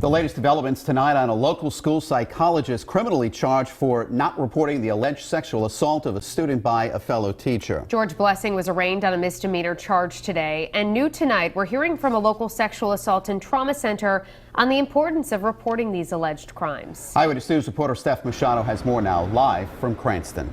The latest developments tonight on a local school psychologist criminally charged for not reporting the alleged sexual assault of a student by a fellow teacher. George Blessing was arraigned on a misdemeanor charge today, and new tonight we're hearing from a local sexual assault and trauma center on the importance of reporting these alleged crimes. Eyewitness News reporter Steph Machado has more now, live from Cranston.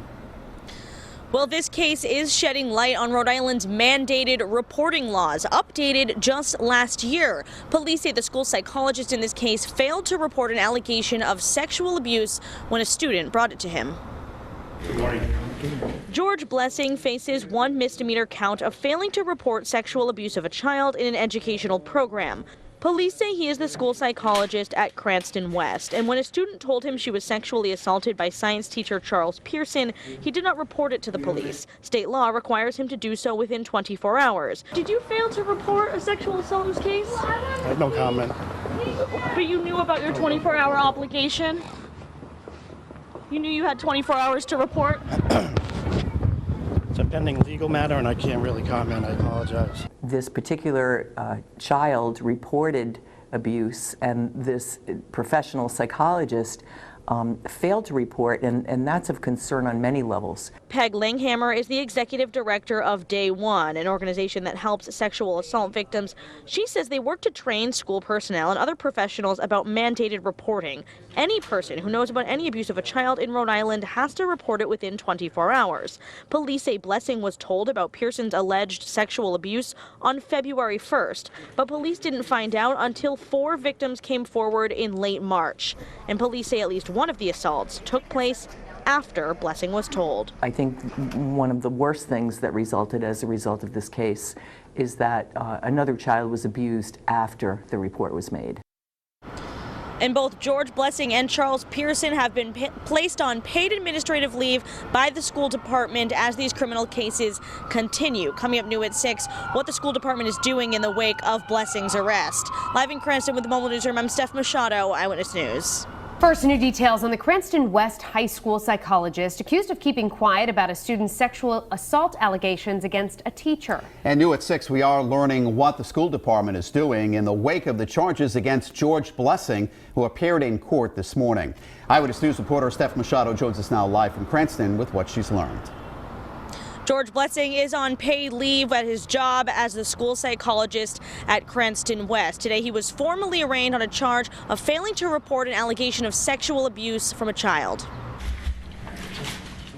Well, this case is shedding light on Rhode Island's mandated reporting laws, updated just last year. Police say the school psychologist in this case failed to report an allegation of sexual abuse when a student brought it to him. Good morning. George Blessing faces one misdemeanor count of failing to report sexual abuse of a child in an educational program. Police say he is the school psychologist at Cranston West, and when a student told him she was sexually assaulted by science teacher Charles Pearson, he did not report it to the police. State law requires him to do so within 24 hours. Did you fail to report a sexual assault in this case? I have no comment. But you knew about your 24-hour obligation? You knew you had 24 hours to report? It's a pending legal matter, and I can't really comment. I apologize. This particular child reported abuse, and this professional psychologist failed to report, and that's of concern on many levels. Peg Langhammer is the executive director of Day One, an organization that helps sexual assault victims. She says they work to train school personnel and other professionals about mandated reporting. Any person who knows about any abuse of a child in Rhode Island has to report it within 24 hours. Police say Blessing was told about Pearson's alleged sexual abuse on February 1st, but police didn't find out until 4 victims came forward in late March. And police say at least one of the assaults took place after Blessing was told. I think one of the worst things that resulted as a result of this case is that another child was abused after the report was made. And both George Blessing and Charles Pearson have been placed on paid administrative leave by the school department as these criminal cases continue. Coming up new at 6, what the school department is doing in the wake of Blessing's arrest. Live in Cranston with the Mobile Newsroom, I'm Steph Machado, Eyewitness News. First, new details on the Cranston West High School psychologist accused of keeping quiet about a student's sexual assault allegations against a teacher. And new at 6, we are learning what the school department is doing in the wake of the charges against George Blessing, who appeared in court this morning. Eyewitness News reporter Steph Machado joins us now live from Cranston with what she's learned. George Blessing is on paid leave at his job as the school psychologist at Cranston West. Today he was formally arraigned on a charge of failing to report an allegation of sexual abuse from a child.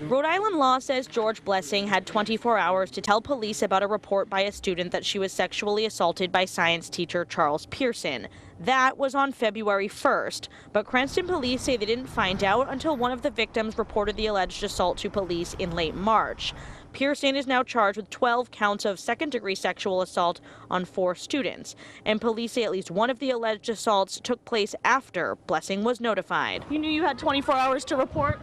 Rhode Island law says George Blessing had 24 hours to tell police about a report by a student that she was sexually assaulted by science teacher Charles Pearson. That was on February 1st, but Cranston police say they didn't find out until one of the victims reported the alleged assault to police in late March. Pearson is now charged with 12 counts of second-degree sexual assault on 4 students, and police say at least one of the alleged assaults took place after Blessing was notified. You knew you had 24 hours to report?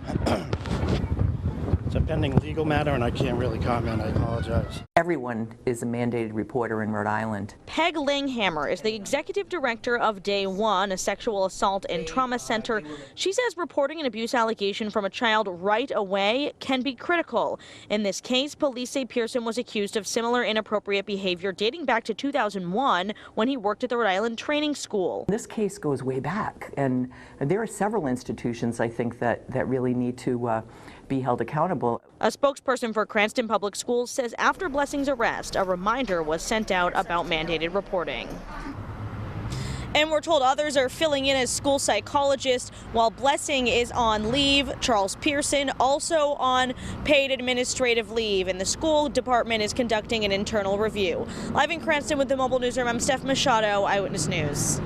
It's a pending legal matter, and I can't really comment. I apologize. Everyone is a mandated reporter in Rhode Island. Peg Langhammer is the executive director of Day One, a sexual assault and trauma center. She says reporting an abuse allegation from a child right away can be critical. In this case, police say Pearson was accused of similar inappropriate behavior dating back to 2001 when he worked at the Rhode Island Training School. This case goes way back, and there are several institutions, I think, that really need to be held accountable. A spokesperson for Cranston Public Schools says after Blessing's arrest, a reminder was sent out about mandated reporting. And we're told others are filling in as school psychologists while Blessing is on leave. Charles Pearson also on paid administrative leave, and the school department is conducting an internal review. Live in Cranston with the Mobile Newsroom, I'm Steph Machado, Eyewitness News.